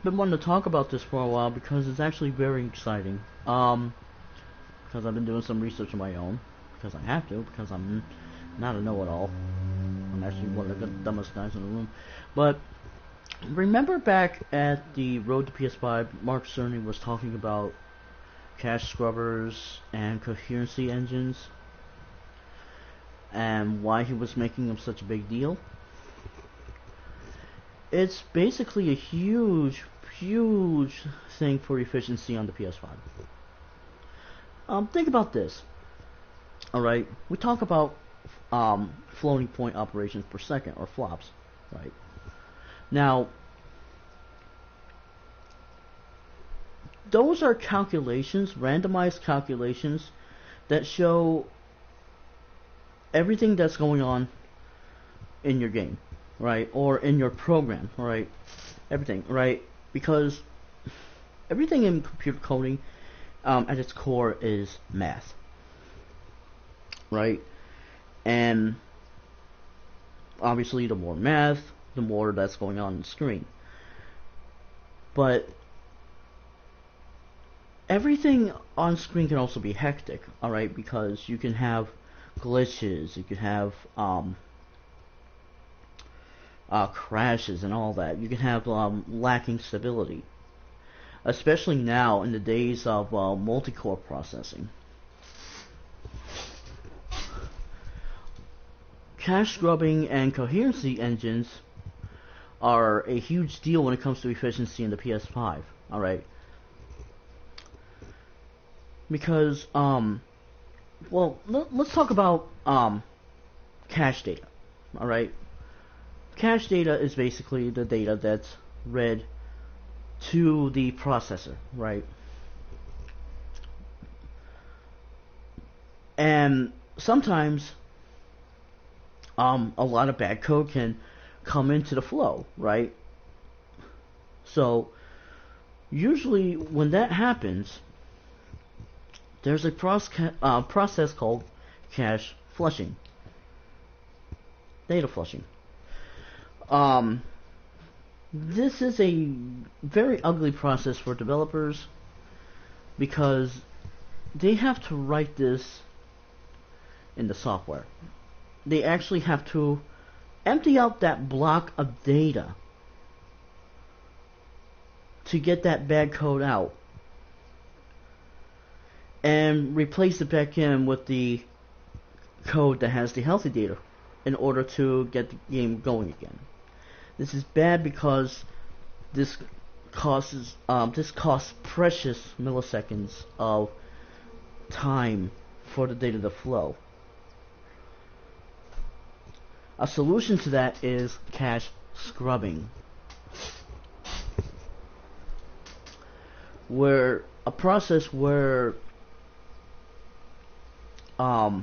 been wanting to talk about this for a while because it's actually very exciting. Because I've been doing some research on my own, because I have to, because I'm not a know-it-all. I'm actually one of the dumbest guys in the room. But remember back at the Road to PS5, Mark Cerny was talking about cache scrubbers and coherency engines, and why he was making them such a big deal. It's basically a huge thing for efficiency on the PS5. Think about this. Alright, we talk about floating point operations per second, or flops, right? Now, those are calculations, randomized calculations, that show everything that's going on in your game, right? Or in your program, right? Everything, right? Because everything in computer coding, at its core, is math, right? And obviously, the more math, the more that's going on the screen. But everything on screen can also be hectic, alright? Because you can have glitches, you can have crashes and all that. You can have lacking stability, especially now in the days of multi-core processing. Cache scrubbing and coherency engines are a huge deal when it comes to efficiency in the PS5, alright? Because, well, let's talk about cache data, alright? Cache data is basically the data that's read to the processor, right? And sometimes a lot of bad code can come into the flow, right? So usually when that happens, there's a process called cache flushing, data flushing. This is a very ugly process for developers because they have to write this in the software. They actually have to empty out that block of data to get that bad code out and replace it back in with the code that has the healthy data in order to get the game going again. This is bad because this costs precious milliseconds of time for the data to flow. A solution to that is cache scrubbing, where a process where the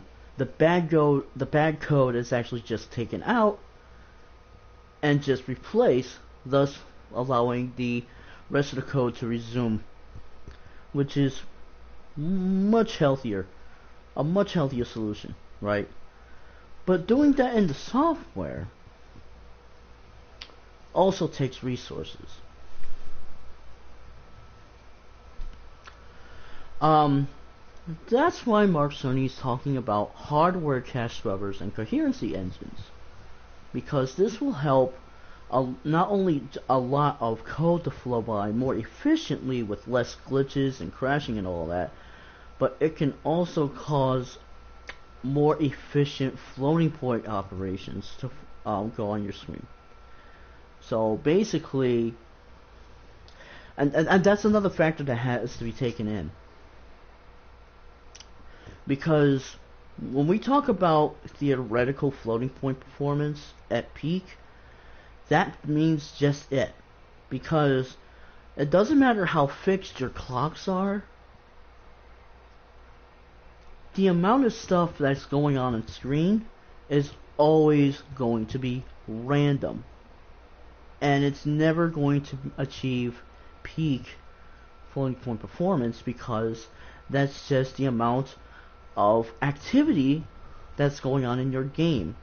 bad code is actually just taken out and just replaced, thus allowing the rest of the code to resume, which is much healthier, a much healthier solution, right? But doing that in the software also takes resources. That's why Mark Cerny is talking about hardware cache scrubbers and coherency engines, because this will help not only a lot of code to flow by more efficiently with less glitches and crashing and all that, but it can also cause more efficient floating point operations to go on your screen. So basically, and that's another factor that has to be taken in, because when we talk about theoretical floating point performance at peak, that means just it, because it doesn't matter how fixed your clocks are, the amount of stuff that's going on screen is always going to be random, and it's never going to achieve peak floating point performance, because that's just the amount of activity that's going on in your game.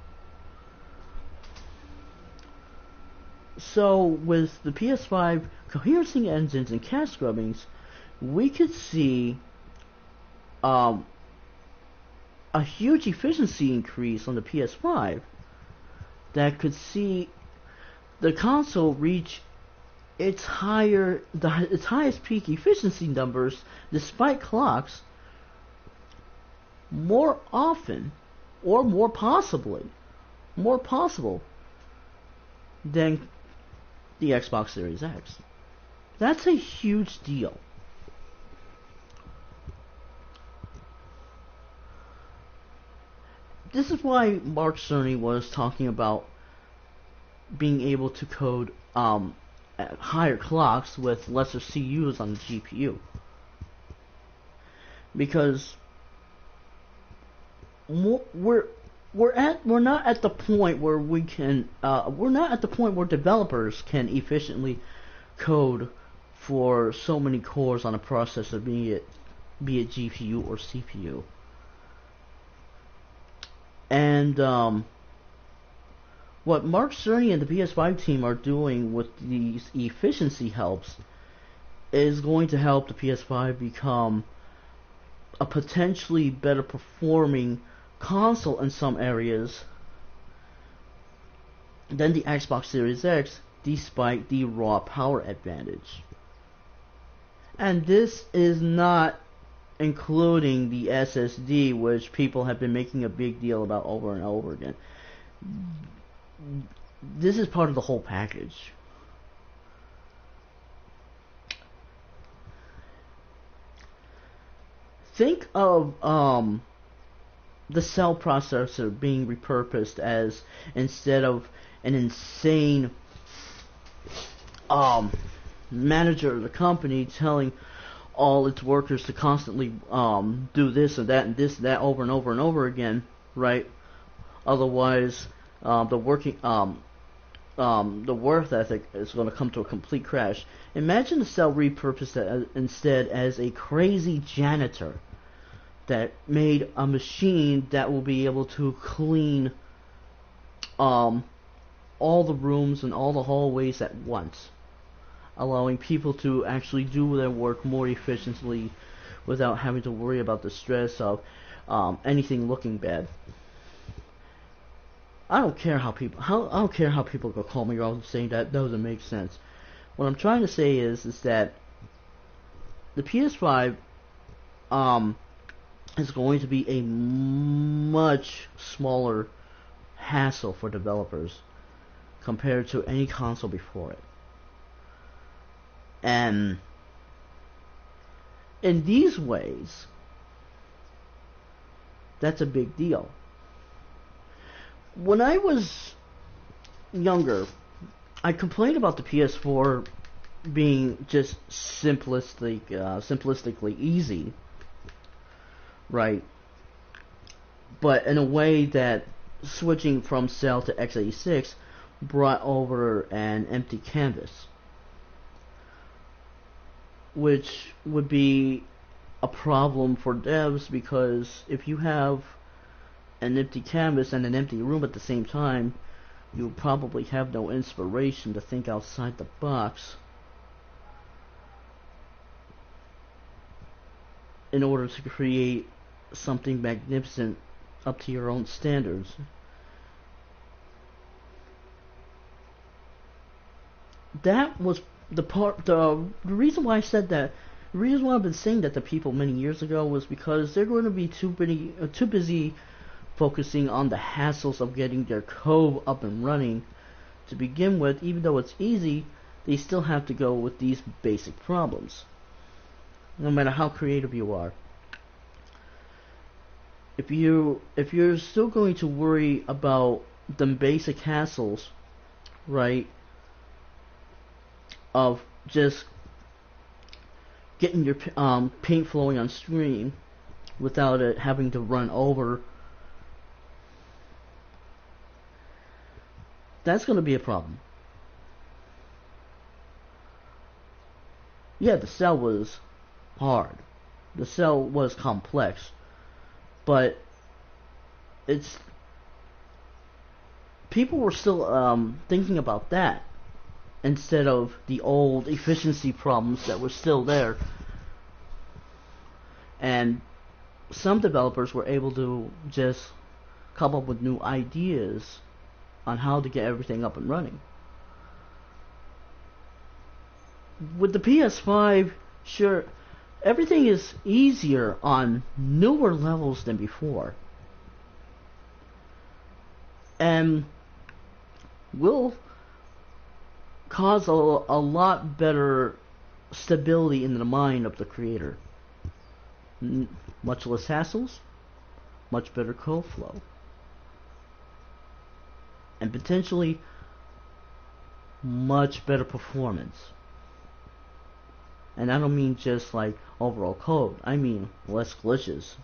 So with the PS5 coherency engines and cache scrubbings, we could see a huge efficiency increase on the PS5 that could see the console reach its highest peak efficiency numbers despite clocks more often, or more possible than the Xbox Series X. That's a huge deal. This is why Mark Cerny was talking about being able to code at higher clocks with lesser CUs on the GPU, because we're not at the point where we can we're not at the point where developers can efficiently code for so many cores on a processor, be it GPU or CPU. And what Mark Cerny and the PS5 team are doing with these efficiency helps is going to help the PS5 become a potentially better performing console in some areas than the Xbox Series X, despite the raw power advantage. And this is not including the SSD, which people have been making a big deal about over and over again. This is part of the whole package. Think of the cell processor being repurposed as, instead of an insane manager of the company telling all its workers to constantly do this and that and this and that over and over and over again, right? Otherwise, the work ethic is going to come to a complete crash. Imagine the cell repurposed instead as a crazy janitor that made a machine that will be able to clean all the rooms and all the hallways at once, allowing people to actually do their work more efficiently without having to worry about the stress of anything looking bad. I don't care how people go call me out saying that doesn't make sense. What I'm trying to say is that the PS5 is going to be a much smaller hassle for developers compared to any console before it. And in these ways, that's a big deal. When I was younger, I complained about the PS4 being just simplistically easy, right? But in a way that switching from Cell to x86 brought over an empty canvas, which would be a problem for devs, because if you have an empty canvas and an empty room at the same time, you probably have no inspiration to think outside the box in order to create something magnificent up to your own standards. That was the reason why I said that. The reason why I've been saying that to people many years ago was because they're going to be too busy focusing on the hassles of getting their code up and running to begin with. Even though it's easy, they still have to go with these basic problems, no matter how creative you are. If you're still going to worry about the basic hassles, right, of just getting your paint flowing on screen without it having to run over, that's going to be a problem. Yeah, the cell was hard. The cell was complex. But people were still thinking about that instead of the old efficiency problems that were still there. And some developers were able to just come up with new ideas on how to get everything up and running. With the PS5, sure, everything is easier on newer levels than before, and will cause a lot better stability in the mind of the creator. Much less hassles, much better code flow, and potentially much better performance. And I don't mean just like overall code, I mean less glitches,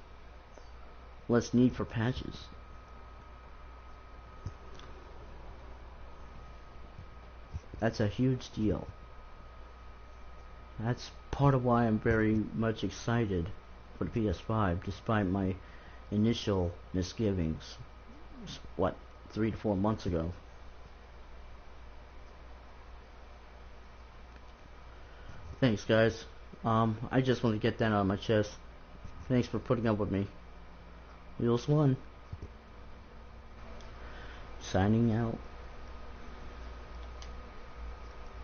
less need for patches. That's a huge deal. That's part of why I'm very much excited for the PS5, despite my initial misgivings, 3 to 4 months ago. Thanks, guys. I just want to get that out of my chest. Thanks for putting up with me. Wheels 1. Signing out.